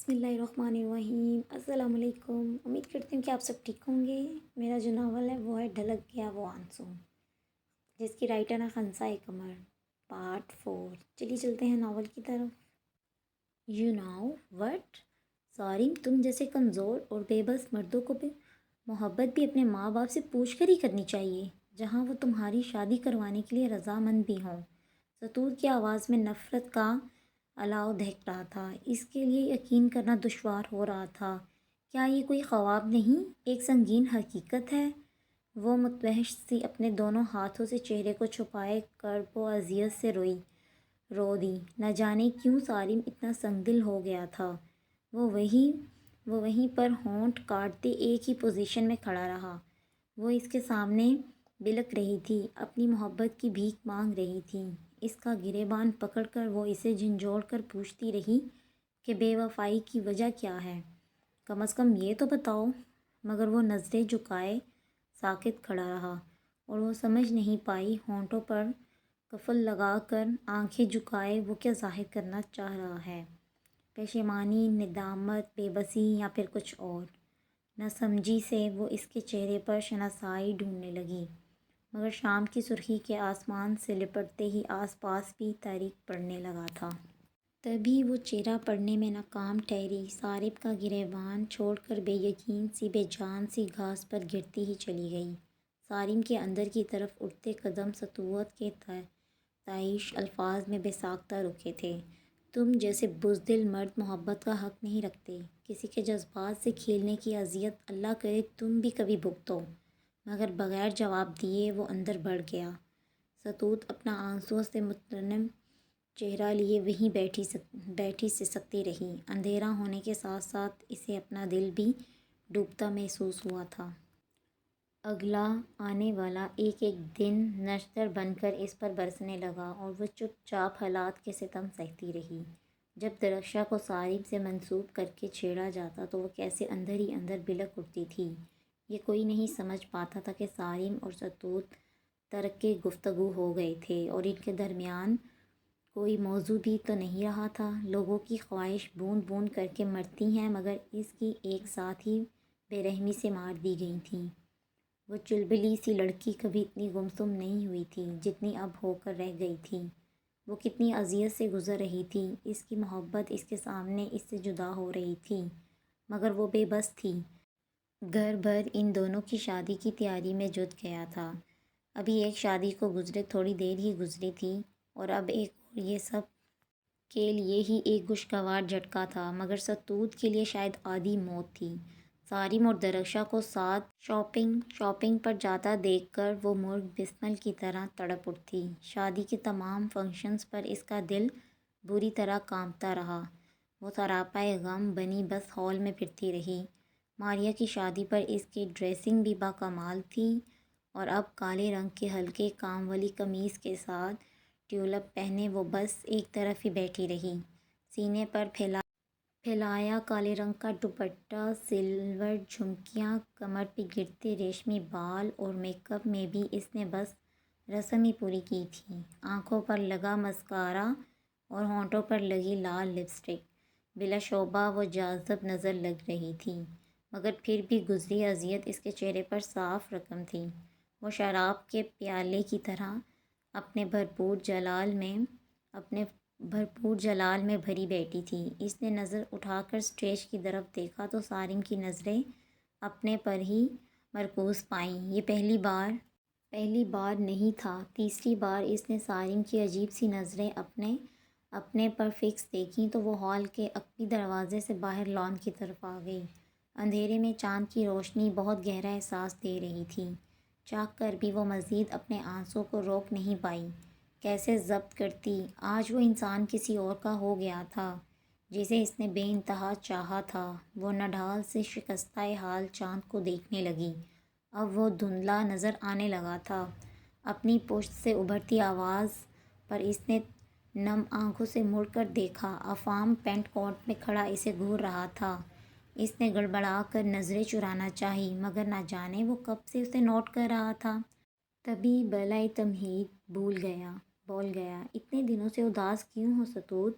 بسم اللہ الرحمن الرحیم۔ السلام علیکم۔ امید کرتی ہوں کہ آپ سب ٹھیک ہوں گے۔ میرا جو ناول ہے وہ ہے ڈھلک گیا وہ آنسو، جس کی رائٹر ہے خنسا قمر، پارٹ 4۔ چلیے چلتے ہیں ناول کی طرف۔ یو نو وٹ سارم، تم جیسے کمزور اور بے بس مردوں کو بھی محبت بھی اپنے ماں باپ سے پوچھ کر ہی کرنی چاہیے، جہاں وہ تمہاری شادی کروانے کے لیے رضامند بھی ہوں۔ ستور کی آواز میں نفرت کا الاؤ دہک رہا تھا۔ اس کے لیے یقین کرنا دشوار ہو رہا تھا۔ کیا یہ کوئی خواب نہیں، ایک سنگین حقیقت ہے؟ وہ متوحش سی اپنے دونوں ہاتھوں سے چہرے کو چھپائے کرب و اذیت سے رو دی۔ نہ جانے کیوں سارم اتنا سنگ دل ہو گیا تھا۔ وہ وہیں پر ہونٹ کاٹتے ایک ہی پوزیشن میں کھڑا رہا۔ وہ اس کے سامنے بلک رہی تھی، اپنی محبت کی بھیک مانگ رہی تھی۔ اس کا گریبان پکڑ کر وہ اسے جھنجھوڑ کر پوچھتی رہی کہ بے وفائی کی وجہ کیا ہے، کم از کم یہ تو بتاؤ۔ مگر وہ نظریں جھکائے ساکت کھڑا رہا، اور وہ سمجھ نہیں پائی ہونٹوں پر قفل لگا کر آنکھیں جھکائے وہ کیا ظاہر کرنا چاہ رہا ہے، پشیمانی، ندامت، بے بسی یا پھر کچھ اور۔ نہ سمجھی سے وہ اس کے چہرے پر شناسائی ڈھونڈنے لگی، مگر شام کی سرخی کے آسمان سے لپٹتے ہی آس پاس بھی تاریک پڑنے لگا تھا۔ تبھی وہ چہرہ پڑنے میں ناکام ٹھہری، سارم کا گریبان چھوڑ کر بے یقین سی، بے جان سی گھاس پر گرتی ہی چلی گئی۔ سارم کے اندر کی طرف اٹھتے قدم سطوت کے طائش الفاظ میں بے ساختہ رکے تھے۔ تم جیسے بزدل مرد محبت کا حق نہیں رکھتے، کسی کے جذبات سے کھیلنے کی اذیت اللہ کرے تم بھی کبھی بھگتو۔ مگر بغیر جواب دیے وہ اندر بڑھ گیا۔ ستوت اپنا آنسوؤں سے مترنم چہرہ لیے وہیں بیٹھی سسکتی رہی۔ اندھیرا ہونے کے ساتھ ساتھ اسے اپنا دل بھی ڈوبتا محسوس ہوا تھا۔ اگلا آنے والا ایک ایک دن نشتر بن کر اس پر برسنے لگا، اور وہ چپ چاپ حالات کے ستم سہتی رہی۔ جب درخشاں کو سارم سے منسوب کر کے چھیڑا جاتا تو وہ کیسے اندر ہی اندر بلک اٹھتی تھی۔ یہ کوئی نہیں سمجھ پاتا تھا کہ سارم اور ستوت ترکِ گفتگو ہو گئے تھے، اور ان کے درمیان کوئی موضوع بھی تو نہیں رہا تھا۔ لوگوں کی خواہش بوند بوند کر کے مرتی ہیں، مگر اس کی ایک ساتھ ہی بے رحمی سے مار دی گئی تھیں۔ وہ چلبلی سی لڑکی کبھی اتنی گمسم نہیں ہوئی تھی جتنی اب ہو کر رہ گئی تھی۔ وہ کتنی اذیت سے گزر رہی تھی، اس کی محبت اس کے سامنے اس سے جدا ہو رہی تھی، مگر وہ بے بس تھی۔ گھر بھر ان دونوں کی شادی کی تیاری میں جٹ گیا تھا۔ ابھی ایک شادی کو گزرے تھوڑی دیر ہی گزری تھی، اور اب ایک اور، یہ سب کے لیے ہی ایک خوشگوار جھٹکا تھا، مگر ستوت کے لیے شاید آدھی موت تھی۔ سارم اور درخشاں کو ساتھ شاپنگ پر جاتا دیکھ کر وہ مرغ بسمل کی طرح تڑپ اٹھتی۔ شادی کے تمام فنکشنز پر اس کا دل بری طرح کانپتا رہا۔ وہ سراپائے غم بنی بس ہال میں پھرتی رہی۔ ماریا کی شادی پر اس کی ڈریسنگ بھی باکمال تھی، اور اب کالے رنگ کے ہلکے کام والی قمیص کے ساتھ ٹیولپ پہنے وہ بس ایک طرف ہی بیٹھی رہی، سینے پر پھیلایا کالے رنگ کا دوپٹہ، سلور جھمکیاں، کمر پہ گرتے ریشمی بال، اور میک اپ میں بھی اس نے بس رسم ہی پوری کی تھی۔ آنکھوں پر لگا مسکارا اور ہونٹوں پر لگی لال لپسٹک، بلا شبہ وہ جاذب نظر لگ رہی تھی، مگر پھر بھی گزری اذیت اس کے چہرے پر صاف رقم تھی۔ وہ شراب کے پیالے کی طرح اپنے بھرپور جلال میں بھری بیٹھی تھی۔ اس نے نظر اٹھا کر اسٹیج کی طرف دیکھا تو سارم کی نظریں اپنے پر ہی مرکوز پائیں۔ یہ پہلی بار نہیں تھا، تیسری بار اس نے سارم کی عجیب سی نظریں اپنے پر فکس دیکھیں تو وہ ہال کے عقبی دروازے سے باہر لان کی طرف آ گئی۔ اندھیرے میں چاند کی روشنی بہت گہرا احساس دے رہی تھی۔ چاہ کر بھی وہ مزید اپنے آنسوؤں کو روک نہیں پائی۔ کیسے ضبط کرتی؟ آج وہ انسان کسی اور کا ہو گیا تھا، جسے اس نے بے انتہا چاہا تھا۔ وہ نڈھال سے شکستہ حال چاند کو دیکھنے لگی۔ اب وہ دھندلا نظر آنے لگا تھا۔ اپنی پشت سے ابھرتی آواز پر اس نے نم آنکھوں سے مڑ کر دیکھا۔ افام پینٹ کوٹ میں کھڑا اسے گھور رہا تھا۔ اس نے گڑبڑا کر نظریں چرانا چاہی، مگر نہ جانے وہ کب سے اسے نوٹ کر رہا تھا۔ تبھی بلائے تمہید بول گیا، اتنے دنوں سے اداس کیوں ہو ستوت؟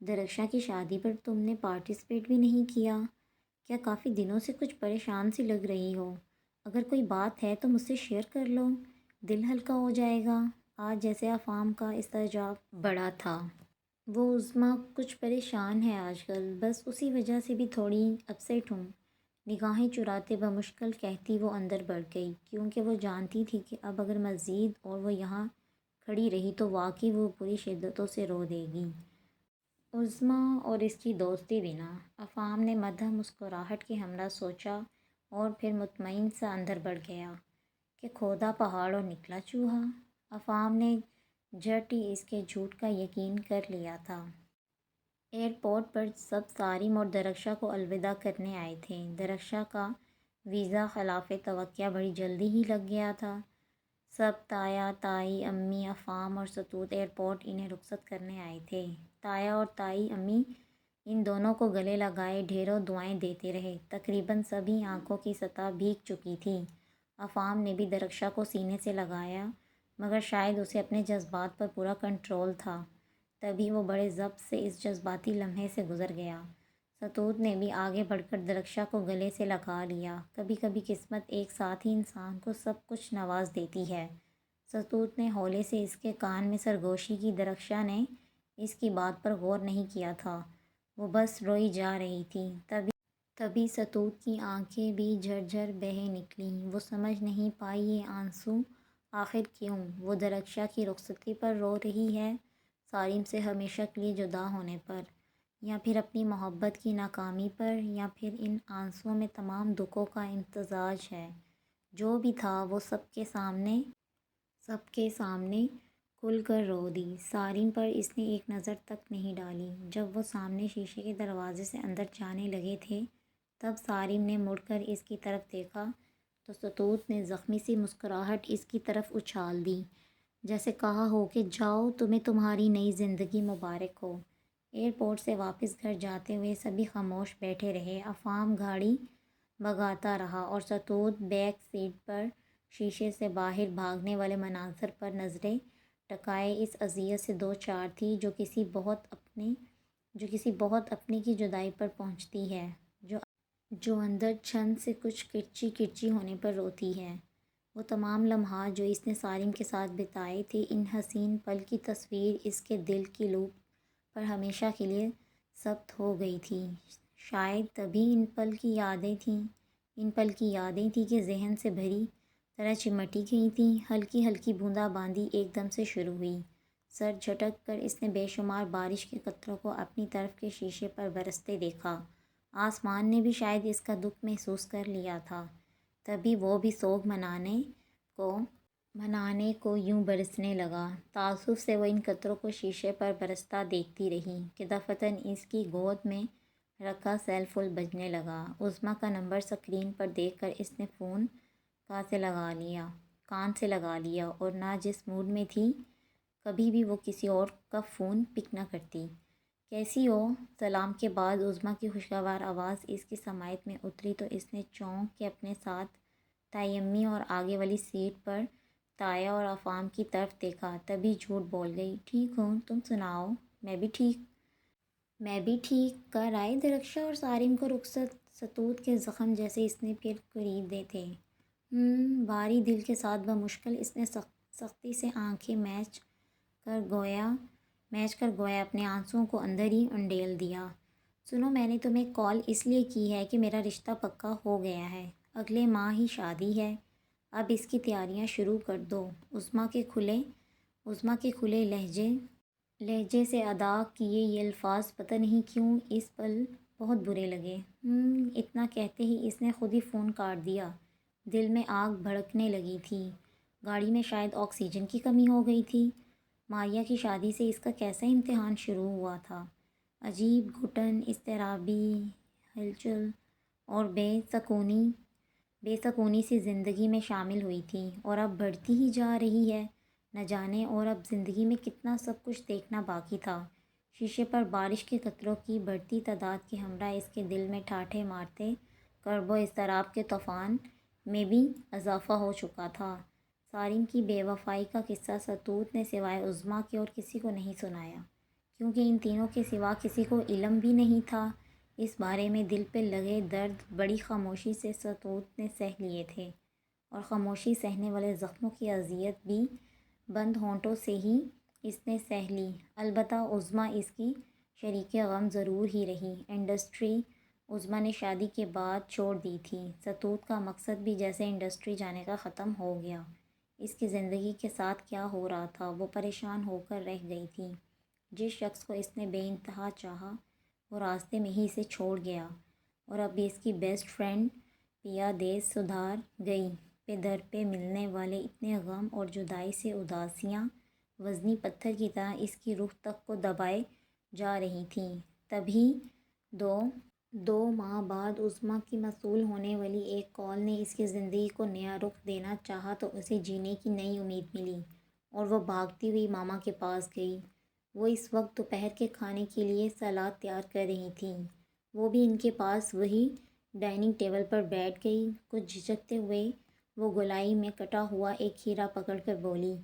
درخشاں کی شادی پر تم نے پارٹیسپیٹ بھی نہیں کیا، کیا کافی دنوں سے کچھ پریشان سی لگ رہی ہو؟ اگر کوئی بات ہے تو مجھ سے شیئر کر لو، دل ہلکا ہو جائے گا۔ آج جیسے افہام کا استحجاب بڑا تھا۔ وہ عظمیٰ کچھ پریشان ہے آج کل، بس اسی وجہ سے بھی تھوڑی اپسیٹ ہوں، نگاہیں چراتے بمشکل کہتی وہ اندر بڑھ گئی، کیونکہ وہ جانتی تھی کہ اب اگر مزید اور وہ یہاں کھڑی رہی تو واقعی وہ پوری شدتوں سے رو دے گی۔ عظمیٰ اور اس کی دوستی بنا، افہام نے مدھم مسکراہٹ کے ہمراہ سوچا اور پھر مطمئن سا اندر بڑھ گیا کہ کھودا پہاڑ اور نکلا چوہا۔ افہام نے جھٹ ہی اس کے جھوٹ کا یقین کر لیا تھا۔ ایئرپورٹ پر سب سارم اور درخشاں کو الوداع کرنے آئے تھے۔ درخشاں کا ویزا خلاف توقع بڑی جلدی ہی لگ گیا تھا۔ سب تایا، تائی، امی، افہام اور ستوت ایئرپورٹ انہیں رخصت کرنے آئے تھے۔ تایا اور تائی امی ان دونوں کو گلے لگائے ڈھیروں دعائیں دیتے رہے۔ تقریباً سبھی آنکھوں کی سطح بھیگ چکی تھی۔ افہام نے بھی درخشاں کو سینے سے لگایا، مگر شاید اسے اپنے جذبات پر پورا کنٹرول تھا، تبھی وہ بڑے ضبط سے اس جذباتی لمحے سے گزر گیا۔ ستوت نے بھی آگے بڑھ کر درخشاں کو گلے سے لگا لیا۔ کبھی کبھی قسمت ایک ساتھ ہی انسان کو سب کچھ نواز دیتی ہے۔ ستوت نے ہولے سے اس کے کان میں سرگوشی کی۔ درخشاں نے اس کی بات پر غور نہیں کیا تھا، وہ بس روئی جا رہی تھی۔ تبھی ستوت کی آنکھیں بھی جھر بہہ نکلیں۔ وہ سمجھ نہیں پائی یہ آنسو آخر کیوں؟ وہ درخشاں کی رخصتی پر رو رہی ہے، سارم سے ہمیشہ کے لیے جدا ہونے پر، یا پھر اپنی محبت کی ناکامی پر، یا پھر ان آنسوؤں میں تمام دکھوں کا امتزاج ہے؟ جو بھی تھا وہ سب کے سامنے کھل کر رو دی۔ سارم پر اس نے ایک نظر تک نہیں ڈالی۔ جب وہ سامنے شیشے کے دروازے سے اندر جانے لگے تھے تب سارم نے مڑ کر اس کی طرف دیکھا تو ستوت نے زخمی سی مسکراہٹ اس کی طرف اچھال دی، جیسے کہا ہو کہ جاؤ، تمہیں تمہاری نئی زندگی مبارک ہو۔ ایئرپورٹ سے واپس گھر جاتے ہوئے سبھی خاموش بیٹھے رہے۔ افہام گاڑی بھگاتا رہا اور ستوت بیک سیٹ پر شیشے سے باہر بھاگنے والے مناظر پر نظریں ٹکائے اس اذیت سے دو چار تھی جو کسی بہت اپنے کی جدائی پر پہنچتی ہے، جو اندر چھن سے کچھ کرچی کرچی ہونے پر روتی ہے۔ وہ تمام لمحات جو اس نے سارم کے ساتھ بتائے تھے، ان حسین پل کی تصویر اس کے دل کی لوپ پر ہمیشہ کے لیے ثبت ہو گئی تھی۔ شاید تبھی ان پل کی یادیں تھیں کہ ذہن سے بھری طرح چمٹی گئی تھیں۔ ہلکی ہلکی بوندا باندی ایک دم سے شروع ہوئی۔ سر جھٹک کر اس نے بے شمار بارش کے قطروں کو اپنی طرف کے شیشے پر برستے دیکھا۔ آسمان نے بھی شاید اس کا دکھ محسوس کر لیا تھا، تبھی وہ بھی سوگ منانے کو یوں برسنے لگا۔ تعصب سے وہ ان قطروں کو شیشے پر برستا دیکھتی رہی کہ دفعتاً اس کی گود میں رکھا سیل فون بجنے لگا۔ عظمیٰ کا نمبر اسکرین پر دیکھ کر اس نے فون کان سے لگا لیا، اور نہ جس موڈ میں تھی کبھی بھی وہ کسی اور کا فون پک نہ کرتی۔ کیسی ہو؟ سلام کے بعد عظمیٰ کی خوشگوار آواز اس کی سماعت میں اتری تو اس نے چونک کے اپنے ساتھ تائی امی اور آگے والی سیٹ پر تایا اور افہام کی طرف دیکھا، تبھی جھوٹ بول گئی، ٹھیک ہوں، تم سناؤ؟ میں بھی ٹھیک۔ کر آئے درخشاں اور سارم کو رخصت؟ ستوت کے زخم جیسے اس نے پھر کریدے تھے۔ بھاری دل کے ساتھ بمشکل اس نے سختی سے آنکھیں میچ کر گویا اپنے آنسوؤں کو اندر ہی انڈیل دیا۔ سنو، میں نے تمہیں کال اس لیے کی ہے کہ میرا رشتہ پکا ہو گیا ہے، اگلے ماہ ہی شادی ہے، اب اس کی تیاریاں شروع کر دو۔ عظمیٰ کے کھلے لہجے سے ادا کیے یہ الفاظ پتہ نہیں کیوں اس پل بہت برے لگے۔ اتنا کہتے ہی اس نے خود ہی فون کاٹ دیا۔ دل میں آگ بھڑکنے لگی تھی۔ گاڑی میں شاید آکسیجن کی کمی ہو گئی تھی۔ ماریا کی شادی سے اس کا کیسا امتحان شروع ہوا تھا؟ عجیب گھٹن، اضطرابی ہلچل اور بے سکونی سی زندگی میں شامل ہوئی تھی، اور اب بڑھتی ہی جا رہی ہے۔ نہ جانے اور اب زندگی میں کتنا سب کچھ دیکھنا باقی تھا۔ شیشے پر بارش کے قطروں کی بڑھتی تعداد کے ہمراہ اس کے دل میں ٹھاٹھے مارتے کرب و اضطراب کے طوفان میں بھی اضافہ ہو چکا تھا۔ سارم کی بے وفائی کا قصہ ستوت نے سوائے عظمیٰ کے اور کسی کو نہیں سنایا۔ کیونکہ ان تینوں کے سوا کسی کو علم بھی نہیں تھا۔ اس بارے میں دل پہ لگے درد بڑی خاموشی سے ستوت نے سہ لیے تھے، اور خاموشی سہنے والے زخموں کی اذیت بھی بند ہونٹوں سے ہی اس نے سہ لی۔ البتہ عظمیٰ اس کی شریک غم ضرور ہی رہی۔ انڈسٹری عظمیٰ نے شادی کے بعد چھوڑ دی تھی۔ ستوت کا مقصد بھی جیسے انڈسٹری جانے کا ختم ہو گیا۔ اس کی زندگی کے ساتھ کیا ہو رہا تھا، وہ پریشان ہو کر رہ گئی تھی۔ جس شخص کو اس نے بے انتہا چاہا وہ راستے میں ہی اسے چھوڑ گیا، اور اب اس کی بیسٹ فرینڈ پیا دیس سدھار گئی۔ پہ در پہ ملنے والے اتنے غم اور جدائی سے اداسیاں وزنی پتھر کی طرح اس کی روح تک کو دبائے جا رہی تھیں۔ تبھی دو ماہ بعد عظمیٰ کی موصول ہونے والی ایک کال نے اس کی زندگی کو نیا رخ دینا چاہا تو اسے جینے کی نئی امید ملی، اور وہ بھاگتی ہوئی ماما کے پاس گئی۔ وہ اس وقت دوپہر کے کھانے کے لیے سلاد تیار کر رہی تھیں۔ وہ بھی ان کے پاس وہی ڈائننگ ٹیبل پر بیٹھ گئی۔ کچھ جھجکتے ہوئے وہ گولائی میں کٹا ہوا ایک کھیرا پکڑ کر بولی،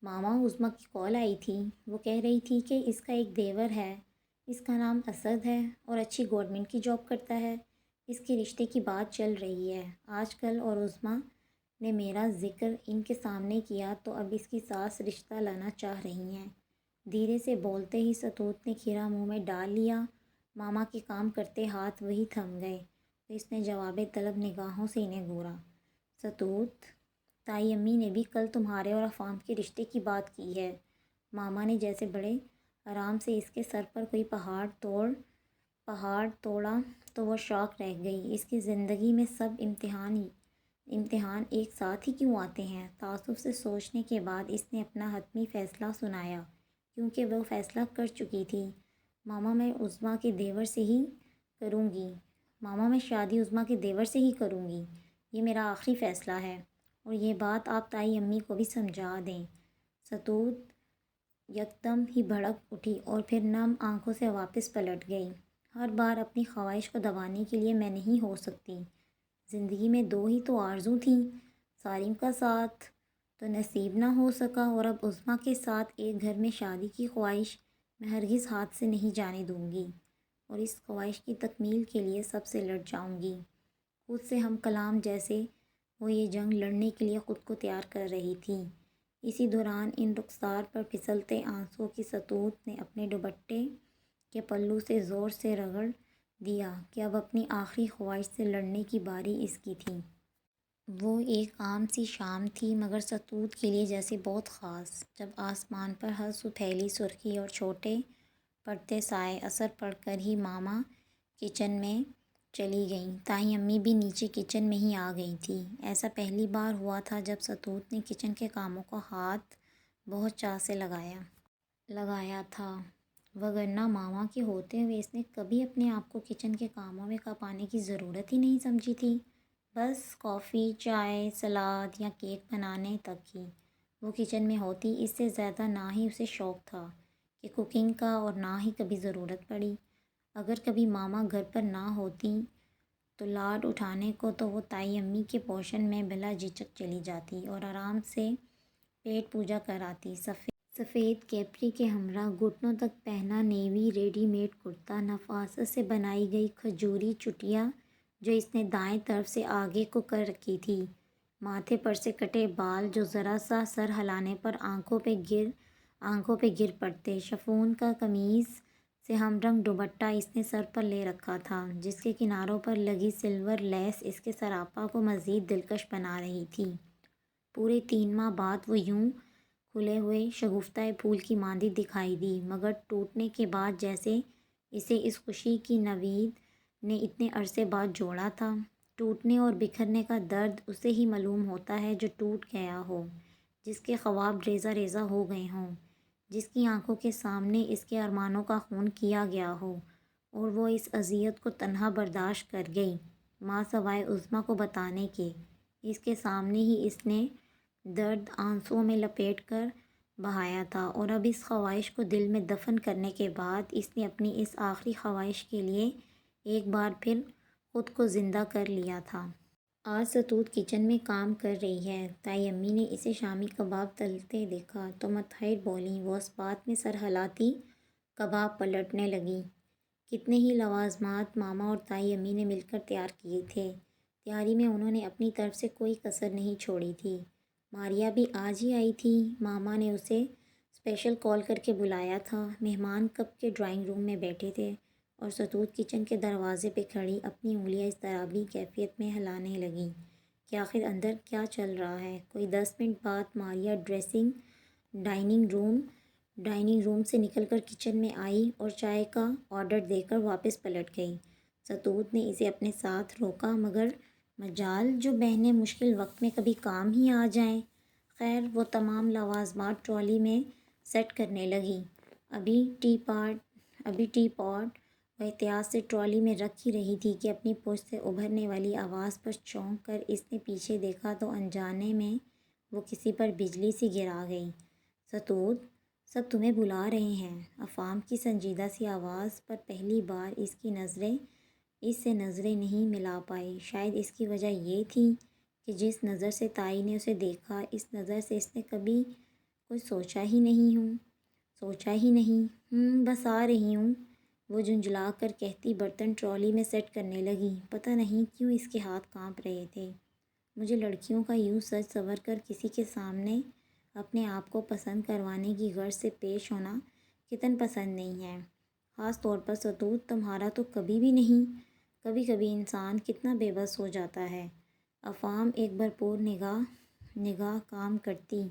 ماما عظمیٰ کی کال آئی تھی۔ وہ کہہ رہی تھی کہ اس کا ایک دیور ہے، اس کا نام اسد ہے اور اچھی گورنمنٹ کی جاب کرتا ہے۔ اس کے رشتے کی بات چل رہی ہے آج کل، اور عظمیٰ نے میرا ذکر ان کے سامنے کیا تو اب اس کی ساس رشتہ لانا چاہ رہی ہیں۔ دھیرے سے بولتے ہی ستوت نے کھیرا منہ میں ڈال لیا۔ ماما کے کام کرتے ہاتھ وہی تھم گئے تو اس نے جواب طلب نگاہوں سے انہیں گھورا۔ ستوت، تائی امی نے بھی کل تمہارے اور افام کے رشتے کی بات کی ہے۔ ماما نے جیسے بڑے آرام سے اس کے سر پر کوئی پہاڑ توڑا تو وہ شاک رہ گئی۔ اس کی زندگی میں سب امتحان ایک ساتھ ہی کیوں آتے ہیں؟ تعصب سے سوچنے کے بعد اس نے اپنا حتمی فیصلہ سنایا، کیونکہ وہ فیصلہ کر چکی تھی۔ ماما میں عظمیٰ کے دیور سے ہی کروں گی۔ ماما میں شادی عظمیٰ کے دیور سے ہی کروں گی۔ یہ میرا آخری فیصلہ ہے، اور یہ بات آپ تائی امی کو بھی سمجھا دیں۔ ستوت یکدم ہی بھڑک اٹھی اور پھر نم آنکھوں سے واپس پلٹ گئی۔ ہر بار اپنی خواہش کو دبانے کے لیے میں نہیں ہو سکتی۔ زندگی میں دو ہی تو آرزو تھیں، سالم کا ساتھ تو نصیب نہ ہو سکا، اور اب عظمیٰ کے ساتھ ایک گھر میں شادی کی خواہش میں ہرگز ہاتھ سے نہیں جانے دوں گی، اور اس خواہش کی تکمیل کے لیے سب سے لڑ جاؤں گی۔ خود سے ہم کلام جیسے وہ یہ جنگ لڑنے کے لیے خود کو تیار کر رہی تھی۔ اسی دوران ان رخسار پر پھسلتے آنسوؤں کی ستوت نے اپنے دوپٹے کے پلو سے زور سے رگڑ دیا کہ اب اپنی آخری خواہش سے لڑنے کی باری اس کی تھی۔ وہ ایک عام سی شام تھی، مگر ستوت کے لیے جیسے بہت خاص، جب آسمان پر ہر سو پھیلی سرخی اور چھوٹے پڑتے سائے اثر پڑ کر ہی ماما کچن میں چلی گئیں۔ تائی امی بھی نیچے کچن میں ہی آ گئی تھیں۔ ایسا پہلی بار ہوا تھا جب ستوت نے کچن کے کاموں کو ہاتھ بہت چاہ سے لگایا تھا، وگرنہ ماما کے ہوتے ہوئے اس نے کبھی اپنے آپ کو کچن کے کاموں میں کھپانے کی ضرورت ہی نہیں سمجھی تھی۔ بس کافی، چائے، سلاد یا کیک بنانے تک ہی وہ کچن میں ہوتی۔ اس سے زیادہ نہ ہی اسے شوق تھا کہ کوکنگ کا، اور نہ ہی کبھی ضرورت پڑی۔ اگر کبھی ماما گھر پر نہ ہوتی تو لاڈ اٹھانے کو تو وہ تائی امی کے پوشن میں بلا جھجک چلی جاتی اور آرام سے پیٹ پوجا کر آتی۔ سفید کیپری کے ہمراہ گھٹنوں تک پہنا نیوی ریڈی میڈ کرتا، نفاست سے بنائی گئی کھجوری چٹیا جو اس نے دائیں طرف سے آگے کو کر رکھی تھی، ماتھے پر سے کٹے بال جو ذرا سا سر ہلانے پر آنکھوں پہ گر پڑتے، شفون کا قمیض سے ہم رنگ دوپٹہ اس نے سر پر لے رکھا تھا، جس کے کناروں پر لگی سلور لیس اس کے سراپا کو مزید دلکش بنا رہی تھی۔ پورے 3 ماہ بعد وہ یوں کھلے ہوئے شگفتہ پھول کی ماندی دکھائی دی، مگر ٹوٹنے کے بعد جیسے اسے اس خوشی کی نوید نے اتنے عرصے بعد جوڑا تھا۔ ٹوٹنے اور بکھرنے کا درد اسے ہی معلوم ہوتا ہے جو ٹوٹ گیا ہو، جس کے خواب ریزہ ریزہ ہو گئے ہوں، جس کی آنکھوں کے سامنے اس کے ارمانوں کا خون کیا گیا ہو، اور وہ اس اذیت کو تنہا برداشت کر گئی، ماں سوائے عظمیٰ کو بتانے کے۔ اس کے سامنے ہی اس نے درد آنسوؤں میں لپیٹ کر بہایا تھا، اور اب اس خواہش کو دل میں دفن کرنے کے بعد اس نے اپنی اس آخری خواہش کے لیے ایک بار پھر خود کو زندہ کر لیا تھا۔ آج ستوت کچن میں کام کر رہی ہے۔ تائی امی نے اسے شامی کباب تلتے دیکھا تو متحیر بولیں۔ وہ اس بات میں سر ہلاتی کباب پلٹنے لگی۔ کتنے ہی لوازمات ماما اور تائی امی نے مل کر تیار کیے تھے۔ تیاری میں انہوں نے اپنی طرف سے کوئی کسر نہیں چھوڑی تھی۔ ماریا بھی آج ہی آئی تھی۔ ماما نے اسے اسپیشل کال کر کے بلایا تھا۔ مہمان کب کے ڈرائنگ روم میں بیٹھے تھے اور ستوت کچن کے دروازے پہ کھڑی اپنی انگلیاں اضطرابی کیفیت میں ہلانے لگیں کہ آخر اندر کیا چل رہا ہے۔ کوئی 10 منٹ بعد ماریا ڈائننگ روم سے نکل کر کچن میں آئی اور چائے کا آرڈر دے کر واپس پلٹ گئی۔ ستوت نے اسے اپنے ساتھ روکا، مگر مجال جو بہنیں مشکل وقت میں کبھی کام ہی آ جائیں۔ خیر، وہ تمام لوازمات ٹرالی میں سیٹ کرنے لگی۔ ابھی ٹی پاٹ وہ احتیاط سے ٹرالی میں رکھ ہی رہی تھی کہ اپنی پشت سے ابھرنے والی آواز پر چونک کر اس نے پیچھے دیکھا تو انجانے میں وہ کسی پر بجلی سی گرا گئی۔ ستوت، سب تمہیں بلا رہے ہیں۔ افام کی سنجیدہ سی آواز پر پہلی بار اس کی نظریں اس سے نظریں نہیں ملا پائی۔ شاید اس کی وجہ یہ تھی کہ جس نظر سے تائی نے اسے دیکھا، اس نظر سے اس نے کبھی کچھ سوچا ہی نہیں۔ بس آ رہی ہوں، وہ جھنجھلا کر کہتی برتن ٹرالی میں سیٹ کرنے لگی۔ پتہ نہیں کیوں اس کے ہاتھ کانپ رہے تھے۔ مجھے لڑکیوں کا یوں سج سنور کر کسی کے سامنے اپنے آپ کو پسند کروانے کی غرض سے پیش ہونا کتن پسند نہیں ہے، خاص طور پر ستوت تمہارا تو کبھی بھی نہیں۔ کبھی کبھی انسان کتنا بے بس ہو جاتا ہے۔ افام ایک بھرپور نگاہ کام کرتی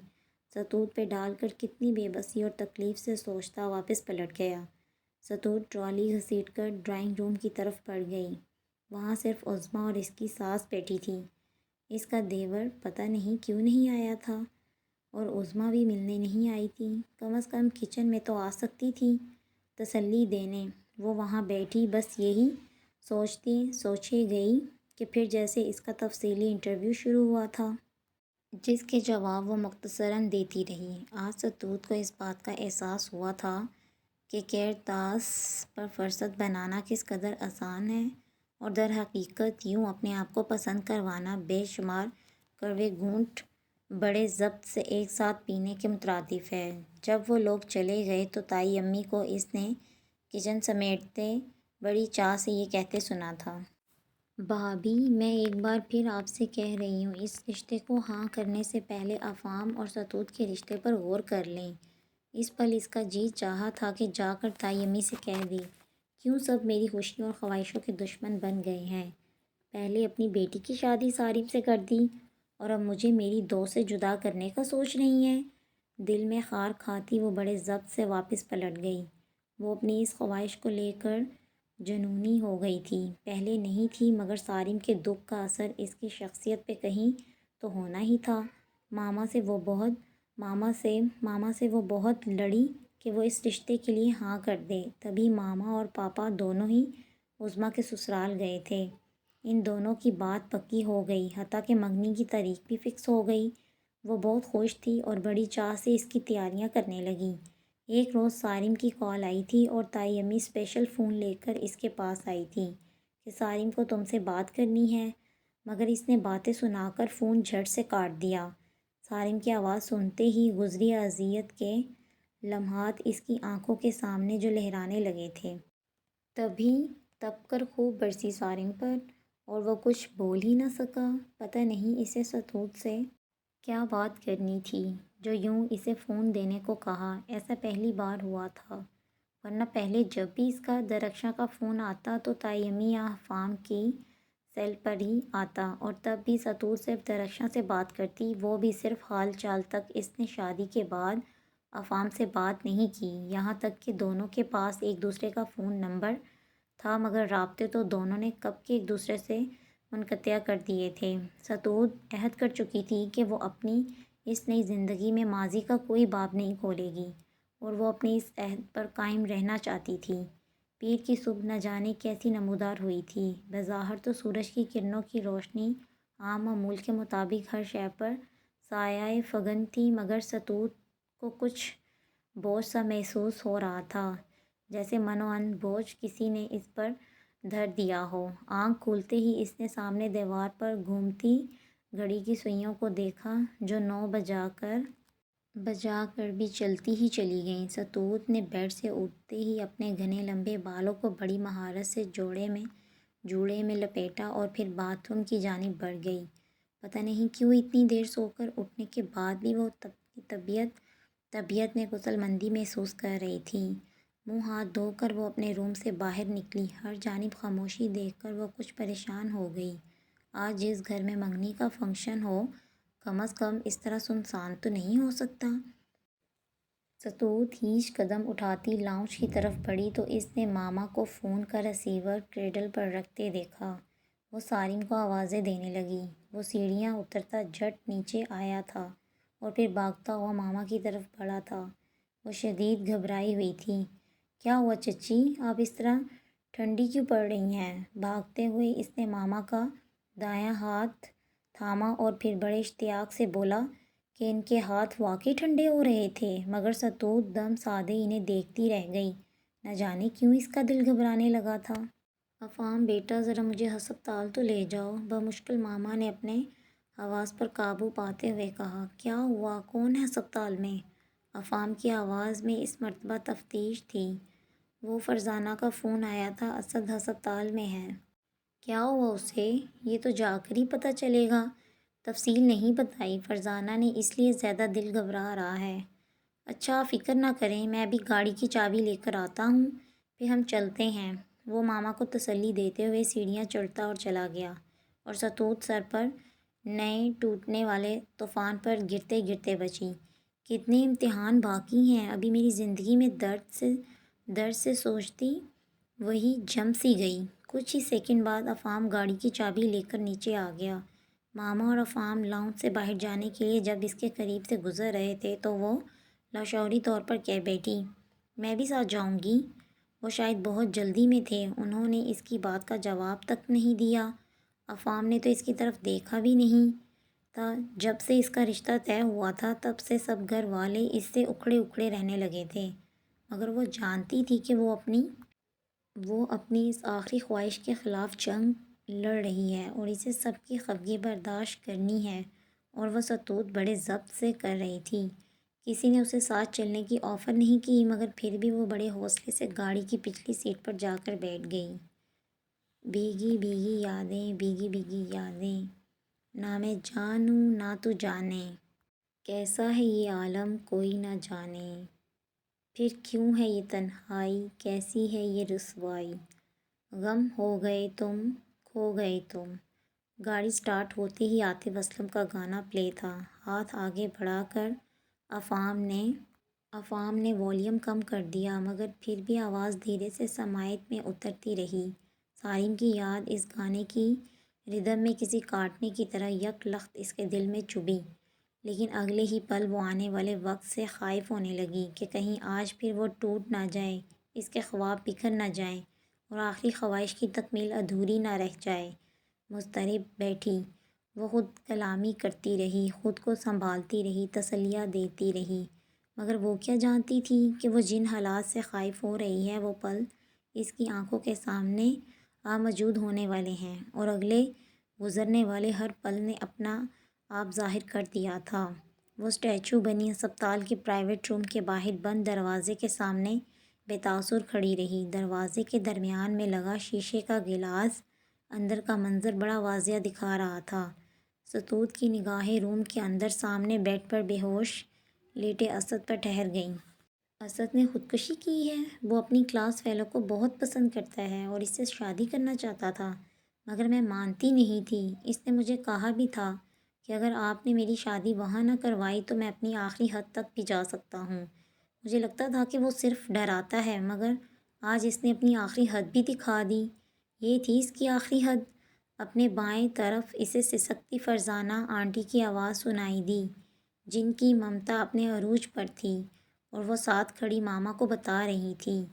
ستوت پہ ڈال کر کتنی بے بسی اور تکلیف سے سوچتا واپس پلٹ گیا۔ ستوت ٹرالی گھسیٹ کر ڈرائنگ روم کی طرف بڑھ گئی۔ وہاں صرف عظمیٰ اور اس کی ساس بیٹھی تھی۔ اس کا دیور پتہ نہیں کیوں نہیں آیا تھا، اور عظمیٰ بھی ملنے نہیں آئی تھی۔ کم از کم کچن میں تو آ سکتی تھی تسلی دینے۔ وہ وہاں بیٹھی بس یہی سوچے گئی کہ پھر جیسے اس کا تفصیلی انٹرویو شروع ہوا تھا، جس کے جواب وہ مختصراً دیتی رہی۔ آج ستوت کو اس بات کا احساس ہوا تھا کہ کیرتاس پر فرصت بنانا کس قدر آسان ہے، اور در حقیقت یوں اپنے آپ کو پسند کروانا بے شمار کڑوے گھونٹ بڑے ضبط سے ایک ساتھ پینے کے مترادف ہے۔ جب وہ لوگ چلے گئے تو تائی امی کو اس نے کچن سمیٹتے بڑی چاہ سے یہ کہتے سنا تھا۔ بھابھی، میں ایک بار پھر آپ سے کہہ رہی ہوں، اس رشتے کو ہاں کرنے سے پہلے افام اور ستوت کے رشتے پر غور کر لیں۔ اس پل اس کا جی چاہا تھا کہ جا کر تائی امی سے کہہ دے، کیوں سب میری خوشیوں اور خواہشوں کے دشمن بن گئے ہیں؟ پہلے اپنی بیٹی کی شادی سارم سے کر دی اور اب مجھے میری دوست سے جدا کرنے کا سوچ رہی ہیں۔ دل میں خار کھاتی وہ بڑے ضبط سے واپس پلٹ گئی۔ وہ اپنی اس خواہش کو لے کر جنونی ہو گئی تھی۔ پہلے نہیں تھی، مگر سارم کے دکھ کا اثر اس کی شخصیت پہ کہیں تو ہونا ہی تھا۔ ماما سے وہ بہت لڑی کہ وہ اس رشتے کے لیے ہاں کر دے۔ تبھی ماما اور پاپا دونوں ہی عظمیٰ کے سسرال گئے تھے۔ ان دونوں کی بات پکی ہو گئی، حتیٰ کہ منگنی کی تاریخ بھی فکس ہو گئی۔ وہ بہت خوش تھی اور بڑی چاہ سے اس کی تیاریاں کرنے لگیں۔ ایک روز سارم کی کال آئی تھی اور تائی امی اسپیشل فون لے کر اس کے پاس آئی تھی کہ سارم کو تم سے بات کرنی ہے، مگر اس نے باتیں سنا کر فون جھٹ سے کاٹ دیا۔ سارم کی آواز سنتے ہی گزری اذیت کے لمحات اس کی آنکھوں کے سامنے جو لہرانے لگے تھے۔ تبھی تپ کر خوب برسی سارم پر، اور وہ کچھ بول ہی نہ سکا۔ پتہ نہیں اسے ستوت سے کیا بات کرنی تھی جو یوں اسے فون دینے کو کہا۔ ایسا پہلی بار ہوا تھا، ورنہ پہلے جب بھی اس کا درخشاں کا فون آتا تو تائی امی یا افام کی سیل پر ہی آتا، اور تب بھی ستوت صرف درخشاں سے بات کرتی، وہ بھی صرف حال چال تک۔ اس نے شادی کے بعد افام سے بات نہیں کی، یہاں تک کہ دونوں کے پاس ایک دوسرے کا فون نمبر تھا، مگر رابطے تو دونوں نے کب کے ایک دوسرے سے منقطع کر دیے تھے۔ ستوت عہد کر چکی تھی کہ وہ اپنی اس نئی زندگی میں ماضی کا کوئی باب نہیں کھولے گی، اور وہ اپنے اس عہد پر قائم رہنا چاہتی تھی۔ پیر کی صبح نہ جانے کیسی نمودار ہوئی تھی۔ بظاہر تو سورج کی کرنوں کی روشنی عام معمول کے مطابق ہر شے پر سایۂ فگن تھی، مگر ستوت کو کچھ بوجھ سا محسوس ہو رہا تھا، جیسے منوان بوجھ کسی نے اس پر دھر دیا ہو۔ آنکھ کھولتے ہی اس نے سامنے دیوار پر گھومتی گھڑی کی سوئیوں کو دیکھا جو 9 بجا کر بجا کر بھی چلتی ہی چلی گئیں۔ ستوت نے بیڈ سے اٹھتے ہی اپنے گھنے لمبے بالوں کو بڑی مہارت سے جوڑے میں لپیٹا اور پھر باتھ روم کی جانب بڑھ گئی۔ پتہ نہیں کیوں اتنی دیر سو کر اٹھنے کے بعد بھی وہ طبیعت میں غسل مندی محسوس کر رہی تھی۔ منہ ہاتھ دھو کر وہ اپنے روم سے باہر نکلی۔ ہر جانب خاموشی دیکھ کر وہ کچھ پریشان ہو گئی۔ آج جس گھر میں منگنی کا فنکشن ہو، کم از کم اس طرح سنسان تو نہیں ہو سکتا۔ ستوت ہیچ قدم اٹھاتی لاؤنج کی طرف بڑھی تو اس نے ماما کو فون کا ریسیور کریڈل پر رکھتے دیکھا۔ وہ سارم کو آوازیں دینے لگی۔ وہ سیڑھیاں اترتا جھٹ نیچے آیا تھا اور پھر بھاگتا ہوا ماما کی طرف بڑھا تھا۔ وہ شدید گھبرائی ہوئی تھی۔ کیا ہوا چچی، آپ اس طرح ٹھنڈی کیوں پڑ رہی ہیں؟ بھاگتے ہوئے اس نے ماما کا دایاں ہاتھ تھاما اور پھر بڑے اشتیاق سے بولا کہ ان کے ہاتھ واقعی ٹھنڈے ہو رہے تھے، مگر ستوت دم سادے انہیں دیکھتی رہ گئی۔ نہ جانے کیوں اس کا دل گھبرانے لگا تھا۔ افام بیٹا، ذرا مجھے ہسپتال تو لے جاؤ، بمشکل ماما نے اپنے حواس پر قابو پاتے ہوئے کہا۔ کیا ہوا، کون ہے ہسپتال میں؟ افام کی آواز میں اس مرتبہ تفتیش تھی۔ وہ فرزانہ کا فون آیا تھا، اسد ہسپتال میں ہے۔ کیا ہوا اسے؟ یہ تو جا کر ہی پتہ چلے گا۔ تفصیل نہیں بتائی فرزانہ نے، اس لیے زیادہ دل گھبرا رہا ہے۔ اچھا آپ فکر نہ کریں، میں ابھی گاڑی کی چابی لے کر آتا ہوں، پھر ہم چلتے ہیں۔ وہ ماما کو تسلی دیتے ہوئے سیڑھیاں چڑھتا اور چلا گیا اور ستوت سر پر نئے ٹوٹنے والے طوفان پر گرتے گرتے بچی۔ کتنے امتحان باقی ہیں ابھی میری زندگی میں، درد سے سوچتی وہی جم سی گئی۔ کچھ ہی سیکنڈ بعد افام گاڑی کی چابی لے کر نیچے آ گیا۔ ماما اور افام لاؤنج سے باہر جانے کے لیے جب اس کے قریب سے گزر رہے تھے تو وہ لاشعوری طور پر کہہ بیٹھی، میں بھی ساتھ جاؤں گی۔ وہ شاید بہت جلدی میں تھے، انہوں نے اس کی بات کا جواب تک نہیں دیا۔ افام نے تو اس کی طرف دیکھا بھی نہیں تھا۔ جب سے اس کا رشتہ طے ہوا تھا تب سے سب گھر والے اس سے اکھڑے اکھڑے رہنے لگے تھے، مگر وہ جانتی تھی کہ وہ اپنی اس آخری خواہش کے خلاف جنگ لڑ رہی ہے اور اسے سب کی خفگی برداشت کرنی ہے، اور وہ ستوت بڑے ضبط سے کر رہی تھی۔ کسی نے اسے ساتھ چلنے کی آفر نہیں کی، مگر پھر بھی وہ بڑے حوصلے سے گاڑی کی پچھلی سیٹ پر جا کر بیٹھ گئی۔ بھیگی بھیگی یادیں، بھیگی بھیگی یادیں، نہ میں جانوں نہ تو جانے، کیسا ہے یہ عالم کوئی نہ جانے، پھر کیوں ہے یہ تنہائی، کیسی ہے یہ رسوائی، غم ہو گئے تم، کھو گئے تم۔ گاڑی سٹارٹ ہوتے ہی عاطف اسلم کا گانا پلے تھا۔ ہاتھ آگے بڑھا کر افام نے والیوم کم کر دیا، مگر پھر بھی آواز دھیرے سے سماعت میں اترتی رہی۔ سارم کی یاد اس گانے کی ردم میں کسی کاٹنے کی طرح یک لخت اس کے دل میں چبھی، لیکن اگلے ہی پل وہ آنے والے وقت سے خائف ہونے لگی کہ کہیں آج پھر وہ ٹوٹ نہ جائے، اس کے خواب بکھر نہ جائیں اور آخری خواہش کی تکمیل ادھوری نہ رہ جائے۔ مضطرب بیٹھی وہ خود کلامی کرتی رہی، خود کو سنبھالتی رہی، تسلیاں دیتی رہی، مگر وہ کیا جانتی تھی کہ وہ جن حالات سے خائف ہو رہی ہے وہ پل اس کی آنکھوں کے سامنے موجود ہونے والے ہیں، اور اگلے گزرنے والے ہر پل نے اپنا آپ ظاہر کر دیا تھا۔ وہ اسٹیچو بنی ہسپتال کے پرائیویٹ روم کے باہر بند دروازے کے سامنے بے تاثر کھڑی رہی۔ دروازے کے درمیان میں لگا شیشے کا گلاس اندر کا منظر بڑا واضح دکھا رہا تھا۔ ستوت کی نگاہیں روم کے اندر سامنے بیڈ پر بے ہوش لیٹے اسد پر ٹھہر گئیں۔ اسد نے خودکشی کی ہے؟ وہ اپنی کلاس فیلو کو بہت پسند کرتا ہے اور اس سے شادی کرنا چاہتا تھا، مگر میں مانتی نہیں تھی۔ اس نے مجھے کہا بھی تھا کہ اگر آپ نے میری شادی وہاں نہ کروائی تو میں اپنی آخری حد تک بھی جا سکتا ہوں۔ مجھے لگتا تھا کہ وہ صرف ڈراتا ہے، مگر آج اس نے اپنی آخری حد بھی دکھا دی۔ یہ تھی اس کی آخری حد۔ اپنے بائیں طرف اسے سسکتی فرزانہ آنٹی کی آواز سنائی دی، جن کی ممتا اپنے عروج پر تھی، اور وہ ساتھ کھڑی ماما کو بتا رہی تھی۔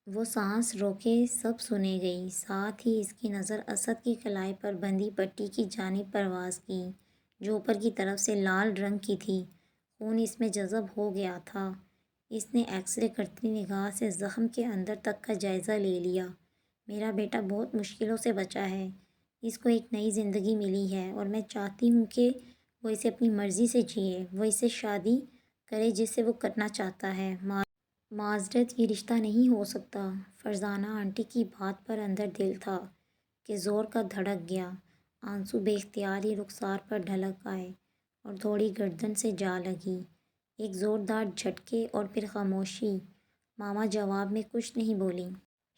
وہ سانس روکے سب سنے گئی، ساتھ ہی اس کی نظر اسد کی کلائی پر بندھی پٹی کی جانب پرواز کی، جو اوپر کی طرف سے لال رنگ کی تھی۔ خون اس میں جذب ہو گیا تھا۔ اس نے ایکس رے کرتی نگاہ سے زخم کے اندر تک کا جائزہ لے لیا۔ میرا بیٹا بہت مشکلوں سے بچا ہے، اس کو ایک نئی زندگی ملی ہے، اور میں چاہتی ہوں کہ وہ اسے اپنی مرضی سے جیے۔ وہ اس سے شادی کرے جسے وہ کرنا چاہتا ہے۔ معذرت، یہ رشتہ نہیں ہو سکتا۔ فرزانہ آنٹی کی بات پر اندر دل تھا کہ زور کا دھڑک گیا۔ آنسو بے اختیار ہی رخسار پر ڈھلک آئے اور تھوڑی گردن سے جا لگی۔ ایک زوردار جھٹکے اور پھر خاموشی۔ ماما جواب میں کچھ نہیں بولیں۔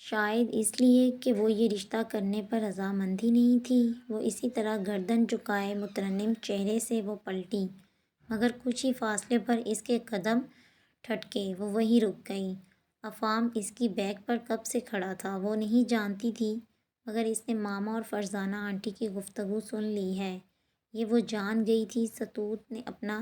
شاید اس لیے کہ وہ یہ رشتہ کرنے پر رضامند ہی نہیں تھی۔ وہ اسی طرح گردن جھکائے مترنم چہرے سے وہ پلٹی، مگر کچھ ہی فاصلے پر اس کے قدم ٹھٹکے۔ وہ وہیں رک گئی۔ افہام اس کی بیک پر کب سے کھڑا تھا وہ نہیں جانتی تھی، مگر اس نے ماما اور فرزانہ آنٹی کی گفتگو سن لی ہے، یہ وہ جان گئی تھی۔ ستوت نے اپنا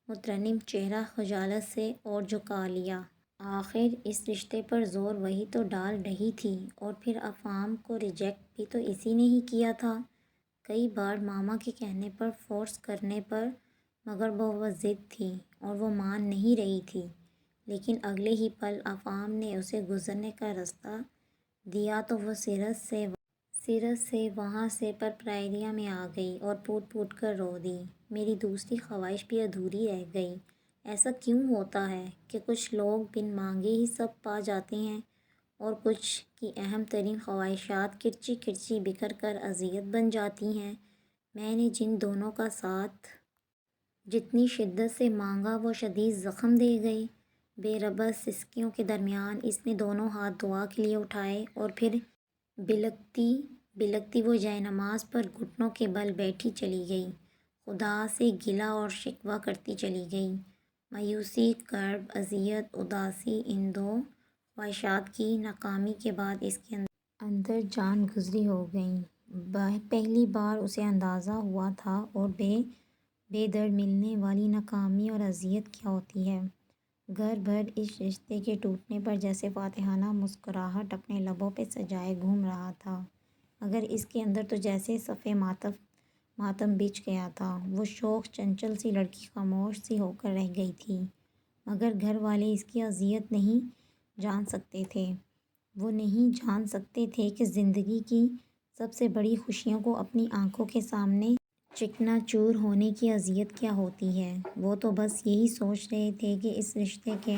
مترنم چہرہ خجالت سے اور جھکا لیا۔ آخر اس رشتے پر زور وہی تو ڈال رہی تھی، اور پھر افہام کو ریجیکٹ بھی تو اسی نے ہی کیا تھا، کئی بار ماما کے کہنے پر، فورس کرنے پر، مگر وہ ضد تھی اور وہ مان نہیں رہی تھی۔ لیکن اگلے ہی پل افہام نے اسے گزرنے کا راستہ دیا تو وہ سرت سے وہاں سے پرائریا میں آ گئی اور پھوٹ پھوٹ کر رو دی۔ میری دوسری خواہش بھی ادھوری رہ گئی۔ ایسا کیوں ہوتا ہے کہ کچھ لوگ بن مانگے ہی سب پا جاتے ہیں اور کچھ کی اہم ترین خواہشات کرچی کرچی بکھر کر اذیت بن جاتی ہیں؟ میں نے جن دونوں کا ساتھ جتنی شدت سے مانگا وہ شدید زخم دے گئے۔ بے ربط سسکیوں کے درمیان اس نے دونوں ہاتھ دعا کے لیے اٹھائے اور پھر بلکتی بلکتی وہ جائے نماز پر گھٹنوں کے بل بیٹھی چلی گئی، خدا سے گلہ اور شکوہ کرتی چلی گئی۔ مایوسی، کرب، اذیت، اداسی، ان دو خواہشات کی ناکامی کے بعد اس کے اندر جان گزری ہو گئی۔ پہلی بار اسے اندازہ ہوا تھا اور بے در ملنے والی ناکامی اور اذیت کیا ہوتی ہے۔ گھر بھر اس رشتے کے ٹوٹنے پر جیسے فاتحانہ مسکراہٹ اپنے لبوں پہ سجائے گھوم رہا تھا، مگر اس کے اندر تو جیسے صف ماتم بچھ گیا تھا۔ وہ شوخ چنچل سی لڑکی خاموش سی ہو کر رہ گئی تھی، مگر گھر والے اس کی اذیت نہیں جان سکتے تھے۔ وہ نہیں جان سکتے تھے کہ زندگی کی سب سے بڑی خوشیوں کو اپنی آنکھوں کے سامنے چکنا چور ہونے کی اذیت کیا ہوتی ہے۔ وہ تو بس یہی سوچ رہے تھے کہ اس رشتے کے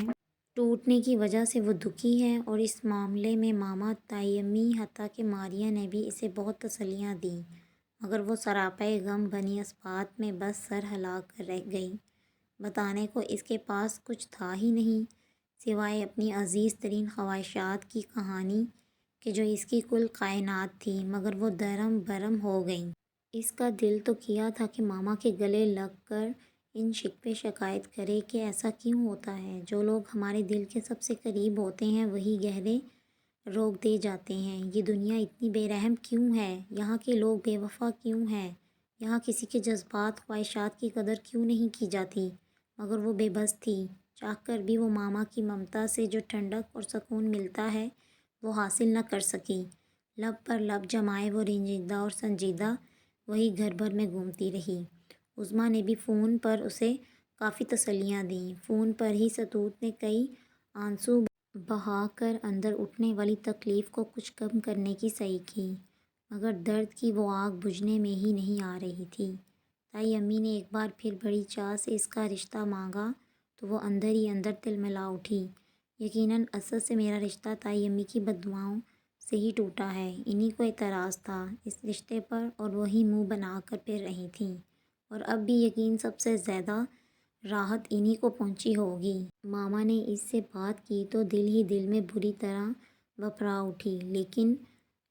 ٹوٹنے کی وجہ سے وہ دکھی ہے، اور اس معاملے میں ماما، تائی امی، حتیٰ کہ ماریا نے بھی اسے بہت تسلیاں دیں، مگر وہ سراپے غم بنی اس بات میں بس سر ہلا کر رہ گئی۔ بتانے کو اس کے پاس کچھ تھا ہی نہیں، سوائے اپنی عزیز ترین خواہشات کی کہانی کہ جو اس کی کل کائنات تھی، مگر وہ درم برم ہو گئیں۔ اس کا دل تو کیا تھا کہ ماما کے گلے لگ کر ان شکوے شکایت کرے کہ ایسا کیوں ہوتا ہے، جو لوگ ہمارے دل کے سب سے قریب ہوتے ہیں وہی گہرے روک دے جاتے ہیں۔ یہ دنیا اتنی بے رحم کیوں ہے؟ یہاں کے لوگ بے وفا کیوں ہیں؟ یہاں کسی کے جذبات، خواہشات کی قدر کیوں نہیں کی جاتی؟ مگر وہ بے بس تھی، چاہ کر بھی وہ ماما کی ممتا سے جو ٹھنڈک اور سکون ملتا ہے وہ حاصل نہ کر سکی۔ لب پر لب جمائے وہ رنجیدہ اور سنجیدہ وہی گھر بھر میں گھومتی رہی۔ عظمیٰ نے بھی فون پر اسے کافی تسلیاں دیں۔ فون پر ہی ستوت نے کئی آنسو بہا کر اندر اٹھنے والی تکلیف کو کچھ کم کرنے کی صحیح کی، مگر درد کی وہ آگ بجھنے میں ہی نہیں آ رہی تھی۔ تائی امی نے ایک بار پھر بڑی چاہ سے اس کا رشتہ مانگا تو وہ اندر ہی اندر تلملا اٹھی۔ یقیناً اصل سے میرا رشتہ تائی امی کی بددعاؤں سے ہی ٹوٹا ہے، انہی کو اعتراض تھا اس رشتے پر اور وہی منہ بنا کر پھر رہی تھیں، اور اب بھی یقین سب سے زیادہ راحت انہی کو پہنچی ہوگی۔ ماما نے اس سے بات کی تو دل ہی دل میں بری طرح بپھرا اٹھی،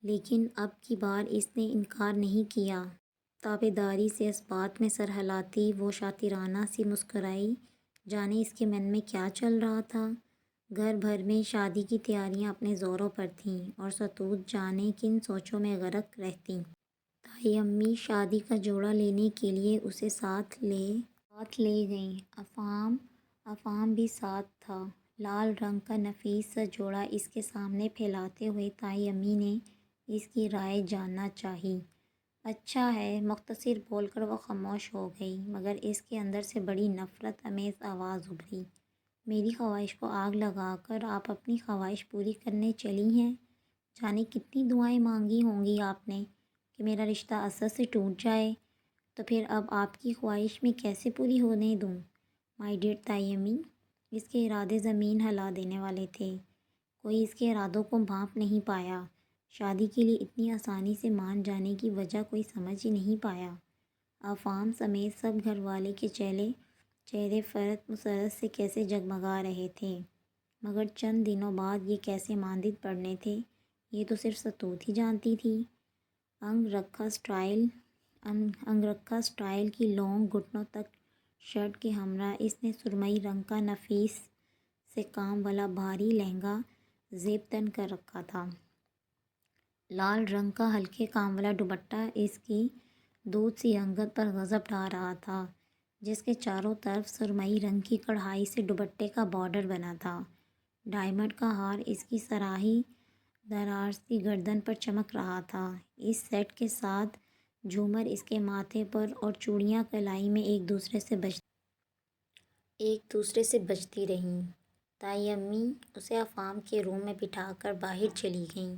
لیکن اب کی بار اس نے انکار نہیں کیا۔ تابعداری سے اس بات میں سر ہلاتی وہ شاطرانہ سی مسکرائی۔ جانے اس کے من میں کیا چل رہا تھا؟ گھر بھر میں شادی کی تیاریاں اپنے زوروں پر تھیں اور ستوت جانے کن سوچوں میں غرق رہتی۔ تائی امی شادی کا جوڑا لینے کے لیے اسے ساتھ لے گئیں۔ افہام بھی ساتھ تھا۔ لال رنگ کا نفیس سا جوڑا اس کے سامنے پھیلاتے ہوئے تائی امی نے اس کی رائے جاننا چاہی۔ اچھا ہے، مختصر بول کر وہ خاموش ہو گئی، مگر اس کے اندر سے بڑی نفرت آمیز آواز ابھری۔ میری خواہش کو آگ لگا کر آپ اپنی خواہش پوری کرنے چلی ہیں؟ جانے کتنی دعائیں مانگی ہوں گی آپ نے کہ میرا رشتہ اثر سے ٹوٹ جائے، تو پھر اب آپ کی خواہش میں کیسے پوری ہونے دوں؟ مائی ڈیئر تائمی، اس کے ارادے زمین ہلا دینے والے تھے۔ کوئی اس کے ارادوں کو بھانپ نہیں پایا۔ شادی کے لیے اتنی آسانی سے مان جانے کی وجہ کوئی سمجھ ہی نہیں پایا۔ افہام سمیت سب گھر والے کے چہرے فرحت مسرت سے کیسے جگمگا رہے تھے، مگر چند دنوں بعد یہ کیسے ماندید پڑنے تھے یہ تو صرف ستوت ہی جانتی تھی۔ انگ رکھا سٹائل کی لانگ گھٹنوں تک شرٹ کے ہمراہ اس نے سرمئی رنگ کا نفیس سے کام والا بھاری لہنگا زیب تن کر رکھا تھا۔ لال رنگ کا ہلکے کام والا دوپٹہ اس کی دودھ سی رنگت پر غضب ڈھا رہا تھا، جس کے چاروں طرف سرمئی رنگ کی کڑھائی سے دوپٹے کا بارڈر بنا تھا۔ ڈائمنڈ کا ہار اس کی صراحی دراز گردن پر چمک رہا تھا۔ اس سیٹ کے ساتھ جھومر اس کے ماتھے پر اور چوڑیاں کلائی میں ایک دوسرے سے بجتی رہیں۔ تائی امی اسے افہام کے روم میں بٹھا کر باہر چلی گئیں۔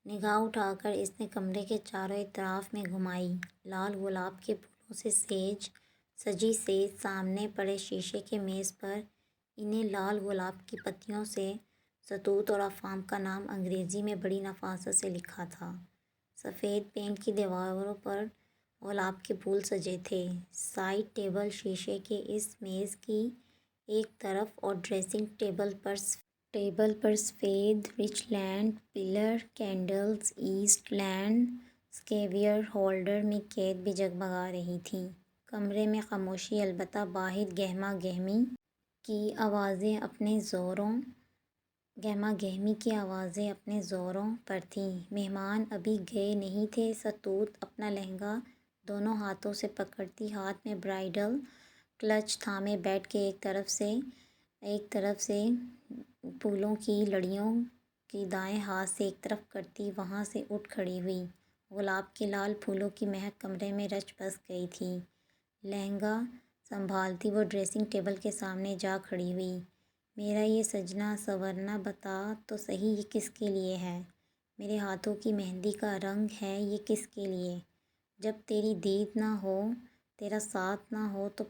نگاہ اٹھا کر اس نے کمرے کے چاروں اطراف میں گھمائی۔ لال گلاب کے پھولوں سے سجی سیج سامنے پڑے شیشے کے میز پر انہیں لال گلاب کی پتیوں سے ستوت اور افہام کا نام انگریزی میں بڑی نفاست سے لکھا تھا۔ سفید پینٹ کی دیواروں پر گلاب کے پھول سجے تھے۔ سائڈ ٹیبل شیشے کے اس میز کی ایک طرف اور ڈریسنگ ٹیبل پر سفید Richland pillar candles Eastland square holder میں قید بھی جگمگا رہی تھیں۔ کمرے میں خاموشی، البتہ باہر گہما گہمی کی آوازیں اپنے زوروں پر تھیں۔ مہمان ابھی گئے نہیں تھے۔ ستوت اپنا لہنگا دونوں ہاتھوں سے پکڑتی، ہاتھ میں برائڈل کلچ تھامے بیڈ کے ایک طرف سے پھولوں کی لڑیوں کی دائیں ہاتھ سے ایک طرف کرتی وہاں سے اٹھ کھڑی ہوئی۔ گلاب کے لال پھولوں کی مہک کمرے میں رچ بس گئی تھی۔ لہنگا سنبھالتی وہ ڈریسنگ ٹیبل کے سامنے جا کھڑی ہوئی۔ میرا یہ سجنا سنورنا بتا تو صحیح، یہ کس کے لیے ہے؟ میرے ہاتھوں کی مہندی کا رنگ ہے یہ کس کے لیے؟ جب تیری دید نہ ہو، تیرا ساتھ نہ ہو تو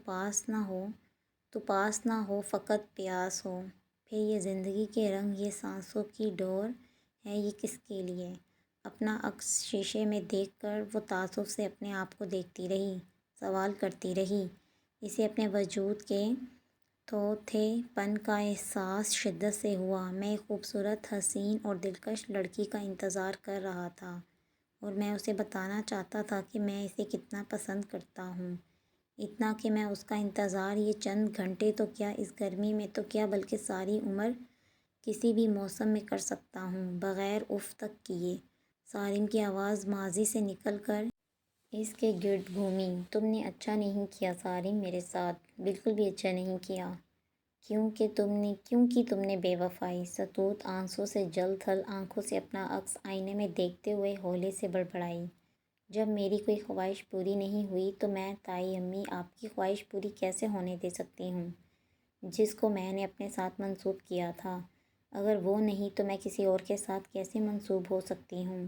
پاس نہ ہو فقط پیاس ہو، پھر یہ زندگی کے رنگ، یہ سانسوں کی ڈور ہے یہ کس کے لیے؟ اپنا عکس شیشے میں دیکھ کر وہ تعصب سے اپنے آپ کو دیکھتی رہی، سوال کرتی رہی۔ اسے اپنے وجود کے تھوتھے پن کا احساس شدت سے ہوا۔ میں ایک خوبصورت، حسین اور دلکش لڑکی کا انتظار کر رہا تھا اور میں اسے بتانا چاہتا تھا کہ میں اسے کتنا پسند کرتا ہوں، اتنا کہ میں اس کا انتظار یہ چند گھنٹے تو کیا، اس گرمی میں تو کیا، بلکہ ساری عمر کسی بھی موسم میں کر سکتا ہوں، بغیر اف تک کیے۔ صارم کی آواز ماضی سے نکل کر اس کے گرد گھومی۔ تم نے اچھا نہیں کیا صارم میرے ساتھ، بالکل بھی اچھا نہیں کیا۔ کیوں کی تم نے بے وفائی؟ ستوت آنسوں سے جل تھل آنکھوں سے اپنا عکس آئینے میں دیکھتے ہوئے ہولے سے بڑبڑائی۔ جب میری کوئی خواہش پوری نہیں ہوئی تو میں تائی امی آپ کی خواہش پوری کیسے ہونے دے سکتی ہوں، جس کو میں نے اپنے ساتھ منسوب کیا تھا؟ اگر وہ نہیں تو میں کسی اور کے ساتھ کیسے منسوب ہو سکتی ہوں؟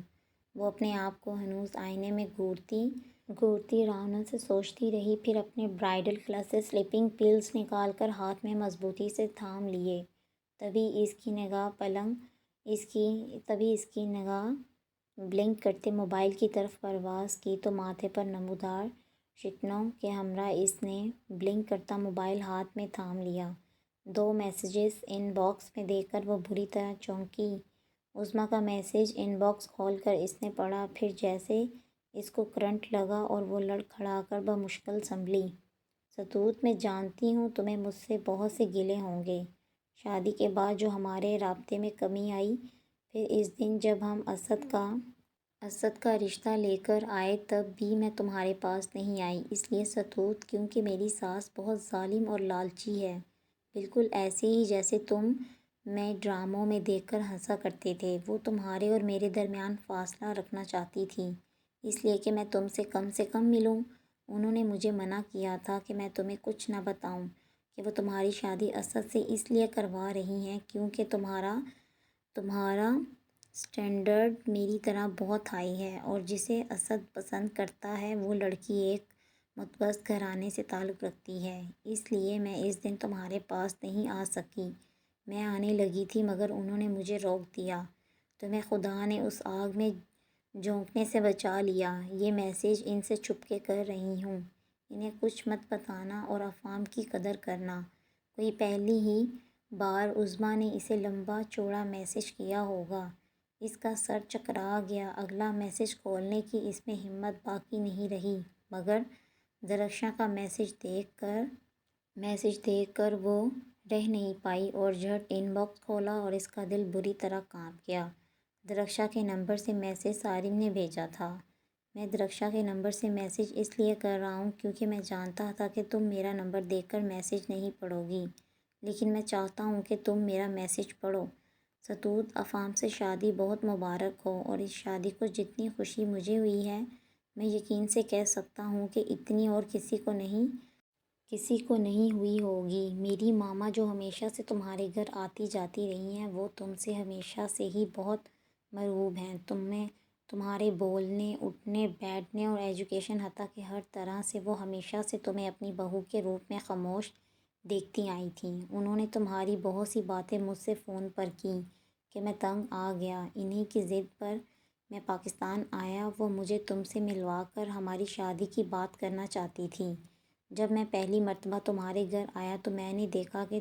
وہ اپنے آپ کو ہنوز آئینے میں گھورتی رعنت سے سوچتی رہی، پھر اپنے برائڈل کلچ سے سلیپنگ پلز نکال کر ہاتھ میں مضبوطی سے تھام لیے۔ تبھی اس کی نگاہ بلنک کرتے موبائل کی طرف پرواز کی تو ماتھے پر نمودار شکنوں کے ہمراہ اس نے بلنک کرتا موبائل ہاتھ میں تھام لیا۔ 2 میسیجز ان باکس میں دیکھ کر وہ بری طرح چونکی۔ عظمیٰ کا میسیج ان باکس کھول کر اس نے پڑھا، پھر جیسے اس کو کرنٹ لگا اور وہ لڑکھڑا کر بمشکل سنبھلی۔ ستوت، میں جانتی ہوں تمہیں مجھ سے بہت سے گلے ہوں گے۔ شادی کے بعد جو ہمارے رابطے میں کمی آئی، پھر اس دن جب ہم اسد کا رشتہ لے کر آئے تب بھی میں تمہارے پاس نہیں آئی، اس لیے ستوت کیونکہ میری ساس بہت ظالم اور لالچی ہے، بالکل ایسے ہی جیسے تم میں ڈراموں میں دیکھ کر ہنسا کرتے تھے۔ وہ تمہارے اور میرے درمیان فاصلہ رکھنا چاہتی تھی، اس لیے کہ میں تم سے کم ملوں۔ انہوں نے مجھے منع کیا تھا کہ میں تمہیں کچھ نہ بتاؤں کہ وہ تمہاری شادی اسد سے اس لیے کروا رہی ہیں کیونکہ تمہارا سٹینڈرڈ میری طرح بہت ہائی ہے، اور جسے اسد پسند کرتا ہے وہ لڑکی ایک متوسط گھرانے سے تعلق رکھتی ہے، اس لیے میں اس دن تمہارے پاس نہیں آ سکی۔ میں آنے لگی تھی مگر انہوں نے مجھے روک دیا۔ تمہیں خدا نے اس آگ میں جھونکنے سے بچا لیا۔ یہ میسج ان سے چھپ کے کر رہی ہوں۔ انہیں کچھ مت بتانا اور افہام کی قدر کرنا۔ کوئی پہلی ہی بار عظمیٰ نے اسے لمبا چوڑا میسج کیا ہوگا۔ اس کا سر چکرا گیا۔ اگلا میسج کھولنے کی اس میں ہمت باقی نہیں رہی، مگر درخشاں کا میسج دیکھ کر وہ رہ نہیں پائی اور جھٹ ان باکس کھولا اور اس کا دل بری طرح کانپ گیا۔ درخشاں کے نمبر سے میسج سارم نے بھیجا تھا۔ میں درخشاں کے نمبر سے میسج اس لیے کر رہا ہوں کیونکہ میں جانتا تھا کہ تم میرا نمبر دیکھ کر میسج نہیں پڑھو گی، لیکن میں چاہتا ہوں کہ تم میرا میسج پڑھو۔ ستوت، افہام سے شادی بہت مبارک ہو، اور اس شادی کو جتنی خوشی مجھے ہوئی ہے میں یقین سے کہہ سکتا ہوں کہ اتنی اور کسی کو نہیں ہوئی ہوگی۔ میری ماما جو ہمیشہ سے تمہارے گھر آتی جاتی رہی ہیں وہ تم سے ہمیشہ سے ہی بہت مرغوب ہیں۔ تمہارے بولنے، اٹھنے، بیٹھنے اور ایجوکیشن حتیٰ کہ ہر طرح سے وہ ہمیشہ سے تمہیں اپنی بہو کے روپ میں خاموش دیکھتی آئی تھیں۔ انہوں نے تمہاری بہت سی باتیں مجھ سے فون پر کیں کہ میں تنگ آ گیا۔ انہی کی ضد پر میں پاکستان آیا۔ وہ مجھے تم سے ملوا کر ہماری شادی کی بات کرنا چاہتی تھیں۔ جب میں پہلی مرتبہ تمہارے گھر آیا تو میں نے دیکھا کہ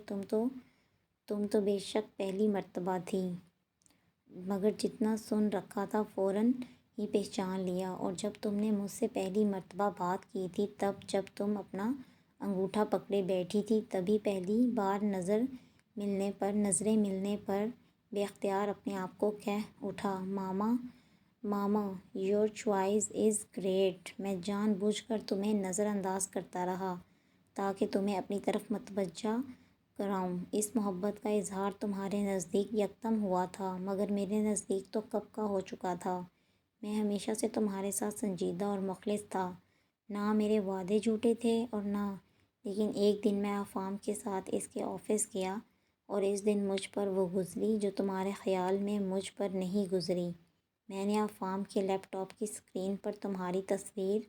تم تو بے شک پہلی مرتبہ تھی، مگر جتنا سن رکھا تھا فوراً ہی پہچان لیا۔ اور جب تم نے مجھ سے پہلی مرتبہ بات کی تھی تب جب تم اپنا انگوٹھا پکڑے بیٹھی تھی، تبھی پہلی بار نظریں ملنے پر بے اختیار اپنے آپ کو کہہ اٹھا، ماما یور چوائس از گریٹ۔ میں جان بوجھ کر تمہیں نظر انداز کرتا رہا تاکہ تمہیں اپنی طرف متوجہ کراؤں۔ اس محبت کا اظہار تمہارے نزدیک یکدم ہوا تھا، مگر میرے نزدیک تو کب کا ہو چکا تھا۔ میں ہمیشہ سے تمہارے ساتھ سنجیدہ اور مخلص تھا، نہ میرے وعدے جھوٹے تھے اور نہ، لیکن ایک دن میں افہام کے ساتھ اس کے آفس گیا اور اس دن مجھ پر وہ گزری جو تمہارے خیال میں مجھ پر نہیں گزری۔ میں نے افہام کے لیپ ٹاپ کی اسکرین پر تمہاری تصویر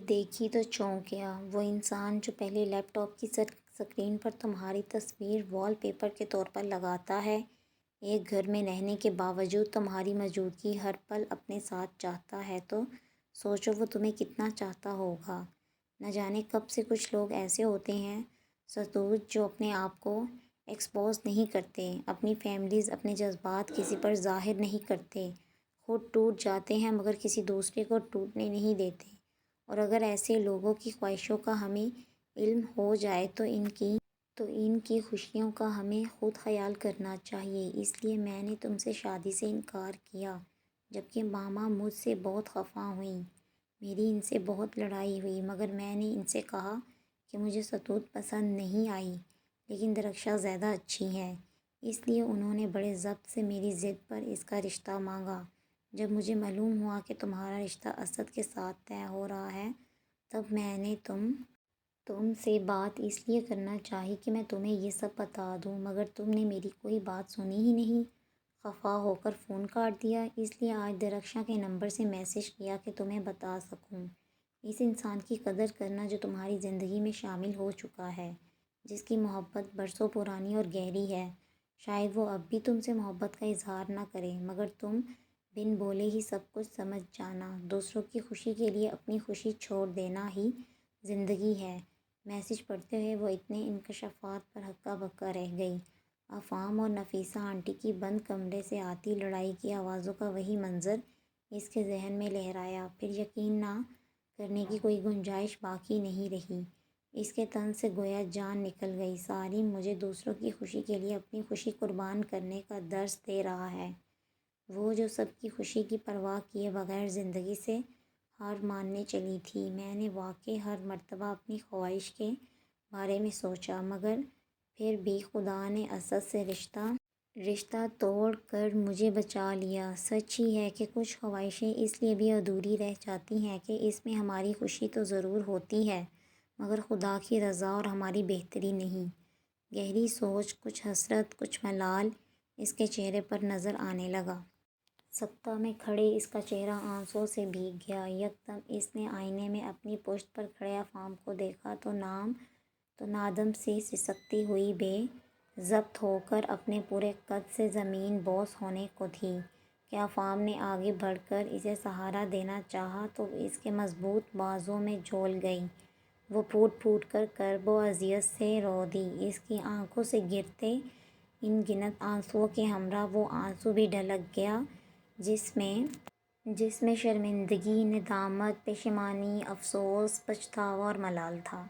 دیکھی تو چونک گیا۔ وہ انسان جو پہلے لیپ ٹاپ کی اسکرین پر تمہاری تصویر وال پیپر کے طور پر لگاتا ہے، ایک گھر میں رہنے کے باوجود تمہاری موجودگی ہر پل اپنے ساتھ چاہتا ہے، تو سوچو وہ تمہیں کتنا چاہتا ہوگا۔ نہ جانے کب سے کچھ لوگ ایسے ہوتے ہیں ستوت، جو اپنے آپ کو ایکسپوز نہیں کرتے، اپنی فیلنگز، اپنے جذبات کسی پر ظاہر نہیں کرتے، خود ٹوٹ جاتے ہیں مگر کسی دوسرے کو ٹوٹنے نہیں دیتے۔ اور اگر ایسے لوگوں کی خواہشوں کا ہمیں علم ہو جائے تو ان کی خوشیوں کا ہمیں خود خیال کرنا چاہیے۔ اس لیے میں نے تم سے شادی سے انکار کیا، جبکہ ماما مجھ سے بہت خفا ہوئیں۔ میری ان سے بہت لڑائی ہوئی، مگر میں نے ان سے کہا کہ مجھے ستوت پسند نہیں آئی، لیکن درخشاں زیادہ اچھی ہے۔ اس لیے انہوں نے بڑے ضبط سے میری ضد پر اس کا رشتہ مانگا۔ جب مجھے معلوم ہوا کہ تمہارا رشتہ اسد کے ساتھ طے ہو رہا ہے، تب میں نے تم سے بات اس لیے کرنا چاہی کہ میں تمہیں یہ سب بتا دوں، مگر تم نے میری کوئی بات سنی ہی نہیں، خفا ہو کر فون کاٹ دیا۔ اس لیے آج درخشاں کے نمبر سے میسج کیا کہ تمہیں بتا سکوں۔ اس انسان کی قدر کرنا جو تمہاری زندگی میں شامل ہو چکا ہے، جس کی محبت برسوں پرانی اور گہری ہے۔ شاید وہ اب بھی تم سے محبت کا اظہار نہ کرے، مگر تم بن بولے ہی سب کچھ سمجھ جانا۔ دوسروں کی خوشی کے لیے اپنی خوشی چھوڑ دینا ہی زندگی ہے۔ میسج پڑھتے ہوئے وہ اتنے انکشافات پر ہکا بکا رہ گئی۔ افہام اور نفیسہ آنٹی کی بند کمرے سے آتی لڑائی کی آوازوں کا وہی منظر اس کے ذہن میں لہرایا۔ پھر یقین نہ کرنے کی کوئی گنجائش باقی نہیں رہی۔ اس کے تن سے گویا جان نکل گئی۔ سارم مجھے دوسروں کی خوشی کے لیے اپنی خوشی قربان کرنے کا درس دے رہا ہے، وہ جو سب کی خوشی کی پرواہ کیے بغیر زندگی سے ہار ماننے چلی تھی۔ میں نے واقعی ہر مرتبہ اپنی خواہش کے بارے میں سوچا، مگر پھر بھی خدا نے اسد سے رشتہ توڑ کر مجھے بچا لیا۔ سچ ہی ہے کہ کچھ خواہشیں اس لیے بھی ادھوری رہ جاتی ہیں کہ اس میں ہماری خوشی تو ضرور ہوتی ہے، مگر خدا کی رضا اور ہماری بہتری نہیں۔ گہری سوچ، کچھ حسرت، کچھ ملال اس کے چہرے پر نظر آنے لگا۔ سکتہ میں کھڑے اس کا چہرہ آنسوؤں سے بھیگ گیا۔ یکدم اس نے آئینے میں اپنی پشت پر کھڑے افام کو دیکھا تو نادم سی سسکتی ہوئی بے ضابط ہو کر اپنے پورے قد سے زمین بوس ہونے کو تھی کہ افام نے آگے بڑھ کر اسے سہارا دینا چاہا تو اس کے مضبوط بازوؤں میں جھول گئی۔ وہ پھوٹ پھوٹ کر کرب و اذیت سے رو دی۔ اس کی آنکھوں سے گرتے ان گنت آنسوؤں کے ہمراہ وہ آنسو بھی ڈھلک گیا جس میں شرمندگی، ندامت، پشیمانی، افسوس، پچھتاوا اور ملال تھا۔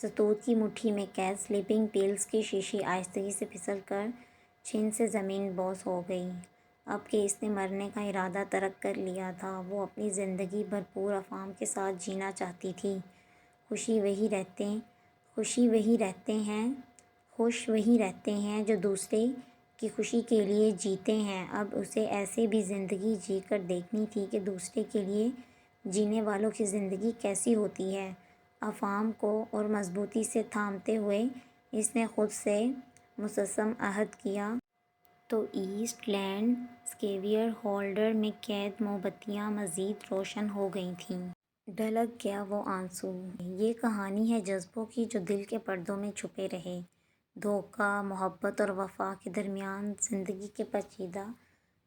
ستوت کی مٹھی میں قید سلیپنگ پلز کی شیشی آہستگی سے پھسل کر چھین سے زمین بوس ہو گئی۔ اب کہ اس نے مرنے کا ارادہ ترک کر لیا تھا، وہ اپنی زندگی بھرپور افام کے ساتھ جینا چاہتی تھی۔ خوش وہی رہتے ہیں جو دوسرے کی خوشی کے لیے جیتے ہیں۔ اب اسے ایسے بھی زندگی جی کر دیکھنی تھی کہ دوسرے کے لیے جینے والوں کی زندگی کیسی ہوتی ہے۔ افام کو اور مضبوطی سے تھامتے ہوئے اس نے خود سے مصمم عہد کیا تو ایسٹ لینڈ اسکوائر ہولڈر میں قید موم بتیاں مزید روشن ہو گئی تھیں۔ ڈھلک گیا وہ آنسو۔ یہ کہانی ہے جذبوں کی جو دل کے پردوں میں چھپے رہے۔ دھوکہ، محبت اور وفا کے درمیان زندگی کے پیچیدہ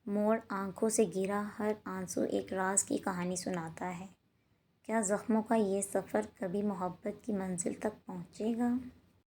موڑ، آنکھوں سے گرا ہر آنسو ایک راز کی کہانی سناتا ہے۔ کیا زخموں کا یہ سفر کبھی محبت کی منزل تک پہنچے گا؟